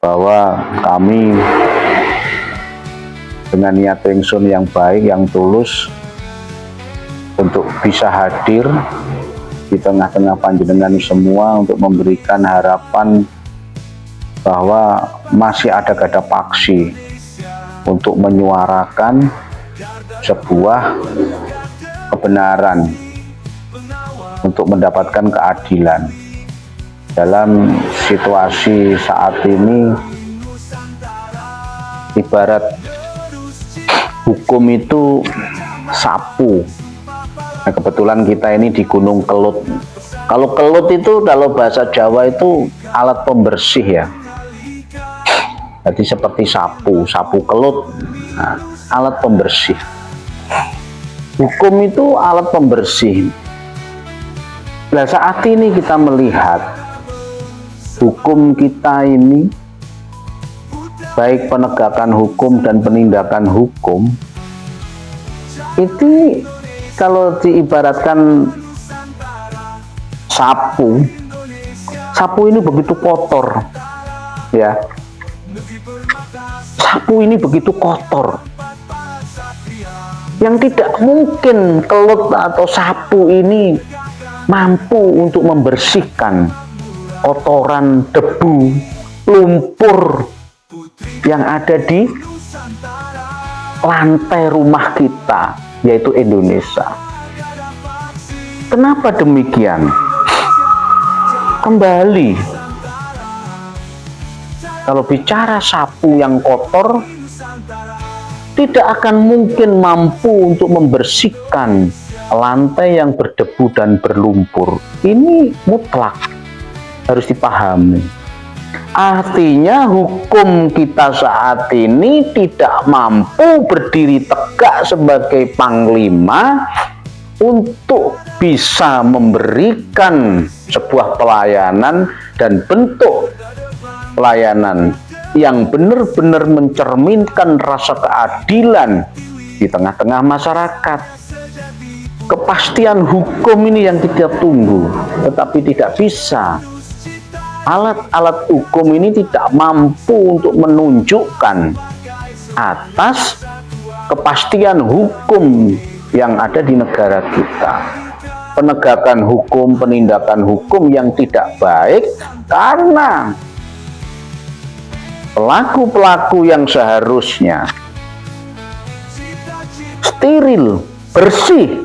bahwa kami dengan niat ingsun yang baik, yang tulus untuk bisa hadir di tengah-tengah panjenengan semua untuk memberikan harapan bahwa masih ada gada paksi untuk menyuarakan sebuah kebenaran, untuk mendapatkan keadilan dalam situasi saat ini. Ibarat hukum itu sapu. Nah, kebetulan kita ini di Gunung Kelut. Kalau kelut itu kalau bahasa Jawa itu alat pembersih ya. Jadi seperti sapu kelut, nah, alat pembersih. Hukum itu alat pembersih. Nah, saat ini kita melihat hukum kita ini, baik penegakan hukum dan penindakan hukum, itu kalau diibaratkan sapu ini begitu kotor ya. Sapu ini begitu kotor, yang tidak mungkin kelut atau sapu ini mampu untuk membersihkan kotoran, debu, lumpur yang ada di lantai rumah kita, yaitu Indonesia. Kenapa demikian? Kembali, kalau bicara sapu yang kotor, tidak akan mungkin mampu untuk membersihkan lantai yang berdebu dan berlumpur. Ini mutlak, harus dipahami. Artinya hukum kita saat ini tidak mampu berdiri tegak sebagai panglima untuk bisa memberikan sebuah pelayanan dan bentuk pelayanan yang benar-benar mencerminkan rasa keadilan di tengah-tengah masyarakat. Kepastian hukum ini yang kita tunggu, tetapi tidak bisa. Alat-alat hukum ini tidak mampu untuk menunjukkan atas kepastian hukum yang ada di negara kita. Penegakan hukum, penindakan hukum yang tidak baik karena pelaku-pelaku yang seharusnya steril, bersih,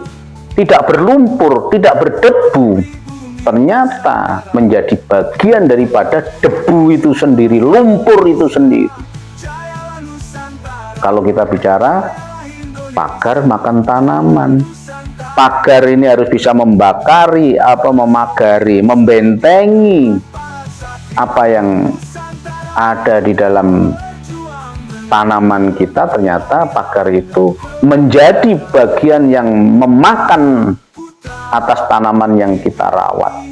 tidak berlumpur, tidak berdebu, ternyata menjadi bagian daripada debu itu sendiri, lumpur itu sendiri. Kalau kita bicara pagar makan tanaman, pagar ini harus bisa membakari, memagari, membentengi apa yang ada di dalam tanaman kita. Ternyata pagar itu menjadi bagian yang memakan atas tanaman yang kita rawat.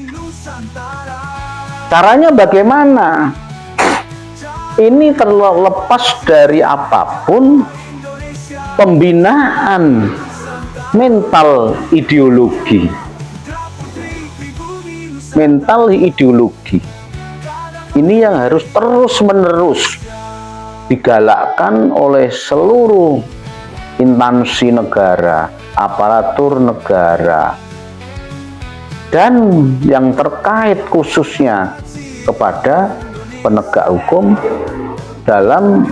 Caranya bagaimana? Ini terlepas dari apapun, pembinaan mental ideologi. Mental ideologi ini yang harus terus-menerus digalakkan oleh seluruh instansi negara, aparatur negara, dan yang terkait khususnya kepada penegak hukum dalam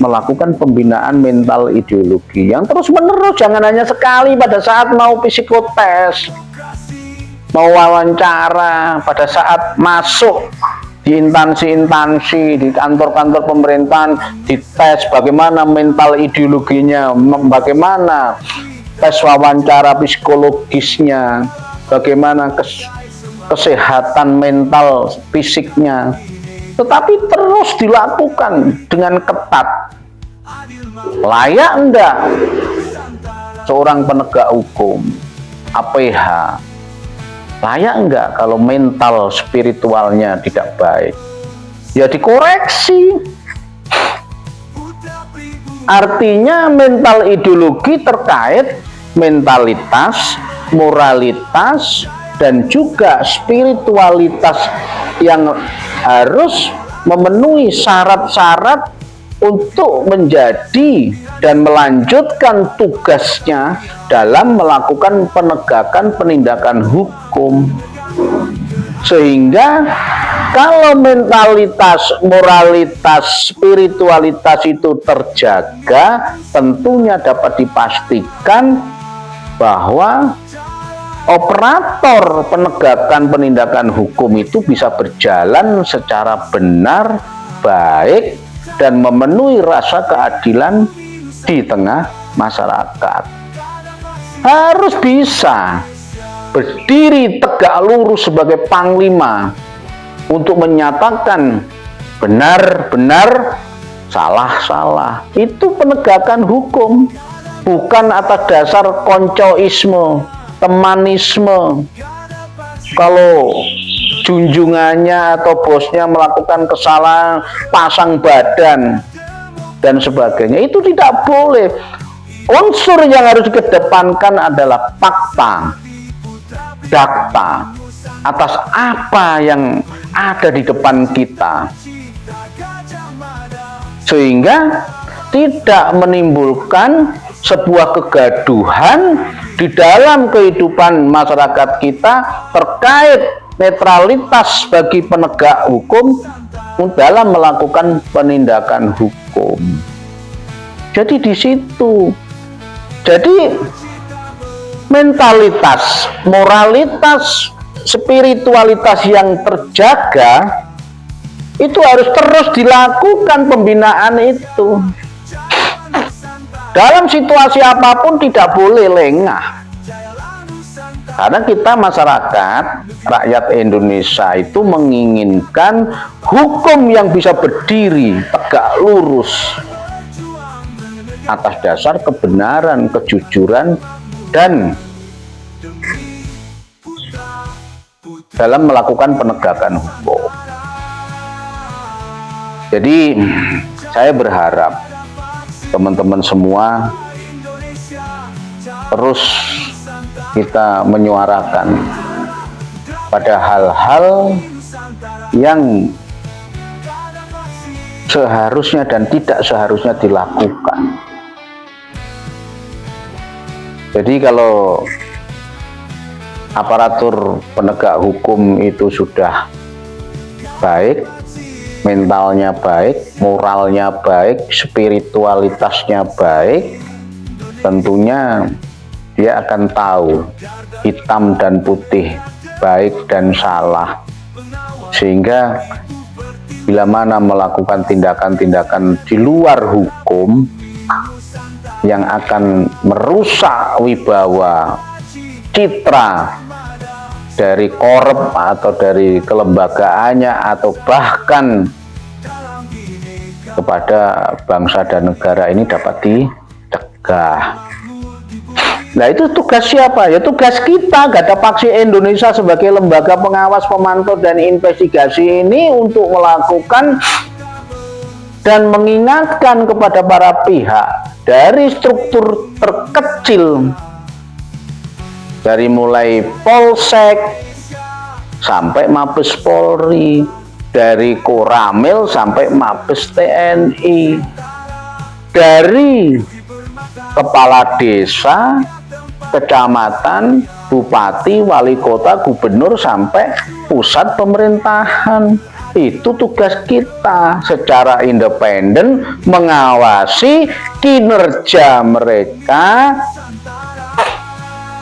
melakukan pembinaan mental ideologi yang terus-menerus. Jangan hanya sekali pada saat mau psikotes, mau wawancara, pada saat masuk di instansi-instansi, di kantor-kantor pemerintahan, dites bagaimana mental ideologinya, bagaimana tes wawancara psikologisnya, bagaimana kesehatan mental fisiknya, tetapi terus dilakukan dengan ketat. Layak enggak seorang penegak hukum, APH, layak enggak kalau mental spiritualnya tidak baik? Ya dikoreksi. Artinya mental ideologi terkait mentalitas, moralitas, dan juga spiritualitas yang harus memenuhi syarat-syarat untuk menjadi dan melanjutkan tugasnya dalam melakukan penegakan penindakan hukum. Sehingga kalau mentalitas, moralitas, spiritualitas itu terjaga, tentunya dapat dipastikan bahwa operator penegakan penindakan hukum itu bisa berjalan secara benar, baik, dan memenuhi rasa keadilan di tengah masyarakat. Harus bisa berdiri tegak lurus sebagai panglima untuk menyatakan benar-benar, salah-salah. Itu penegakan hukum, bukan atas dasar koncoisme, temanisme. Kalau junjungannya atau bosnya melakukan kesalahan, pasang badan dan sebagainya, itu tidak boleh. Unsur yang harus dikedepankan adalah fakta, data atas apa yang ada di depan kita, sehingga tidak menimbulkan sebuah kegaduhan di dalam kehidupan masyarakat kita terkait netralitas bagi penegak hukum dalam melakukan penindakan hukum. Jadi di situ, jadi mentalitas, moralitas, spiritualitas yang terjaga itu harus terus dilakukan pembinaan itu. Dalam situasi apapun tidak boleh lengah. Karena kita masyarakat, rakyat Indonesia itu menginginkan hukum yang bisa berdiri tegak lurus atas dasar kebenaran, kejujuran, dan dalam melakukan penegakan hukum. Jadi saya berharap teman-teman semua terus kita menyuarakan pada hal-hal yang seharusnya dan tidak seharusnya dilakukan. Jadi kalau aparatur penegak hukum itu sudah baik, mentalnya baik, moralnya baik, spiritualitasnya baik, tentunya dia akan tahu hitam dan putih, baik dan salah, sehingga bila mana melakukan tindakan-tindakan di luar hukum yang akan merusak wibawa, citra dari korup atau dari kelembagaannya, atau bahkan kepada bangsa dan negara ini dapat dicegah. Nah, itu tugas siapa? Ya tugas kita, Garda Paksi Indonesia sebagai lembaga pengawas, pemantau, dan investigasi ini untuk melakukan dan mengingatkan kepada para pihak dari struktur terkecil, dari mulai Polsek sampai Mabes Polri, dari Koramil sampai Mabes TNI, dari kepala desa, kecamatan, bupati, wali kota, gubernur, sampai pusat pemerintahan. Itu tugas kita secara independen mengawasi kinerja mereka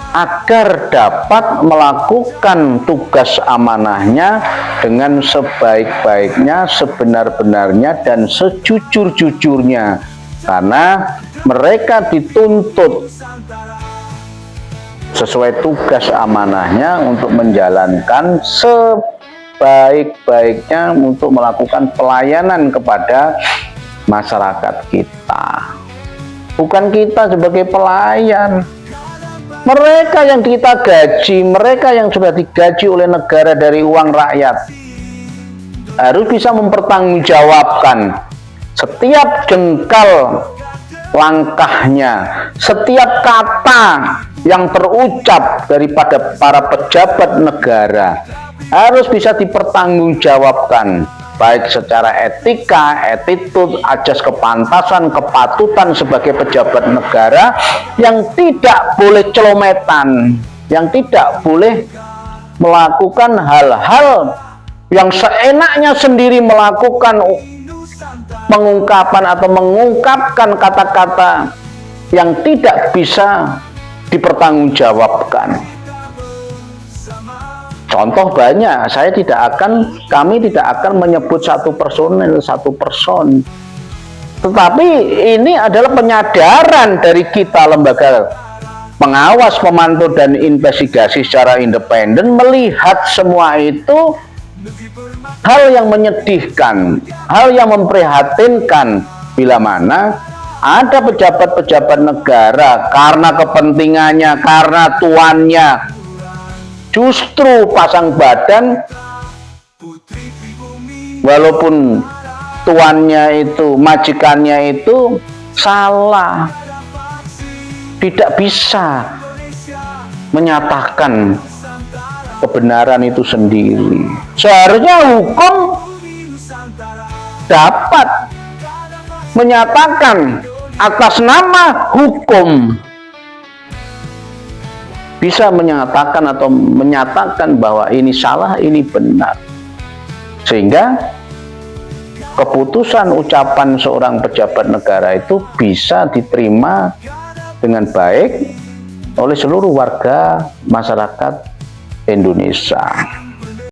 agar dapat melakukan tugas amanahnya dengan sebaik-baiknya, sebenar-benarnya, dan sejujur-jujurnya, karena mereka dituntut sesuai tugas amanahnya untuk menjalankan sebaik-baiknya untuk melakukan pelayanan kepada masyarakat kita. Bukan kita sebagai pelayan. Mereka yang kita gaji, mereka yang sudah digaji oleh negara dari uang rakyat, harus bisa mempertanggungjawabkan setiap jengkal langkahnya, setiap kata yang terucap daripada para pejabat negara harus bisa dipertanggungjawabkan baik secara etika, attitude, ajas kepantasan, kepatutan sebagai pejabat negara, yang tidak boleh celometan, yang tidak boleh melakukan hal-hal yang seenaknya sendiri melakukan pengungkapan atau mengungkapkan kata-kata yang tidak bisa dipertanggungjawabkan. Contoh banyak, kami tidak akan menyebut satu personil, satu person. Tetapi ini adalah penyadaran dari kita, lembaga pengawas, pemantau, dan investigasi secara independen, melihat semua itu hal yang menyedihkan, hal yang memprihatinkan, bila mana ada pejabat-pejabat negara karena kepentingannya, karena tuannya, justru pasang badan, walaupun tuannya itu, majikannya itu salah, tidak bisa menyatakan kebenaran itu sendiri. Seharusnya hukum dapat menyatakan atas nama hukum, bisa menyatakan atau menyatakan bahwa ini salah, ini benar, sehingga keputusan ucapan seorang pejabat negara itu bisa diterima dengan baik oleh seluruh warga masyarakat Indonesia.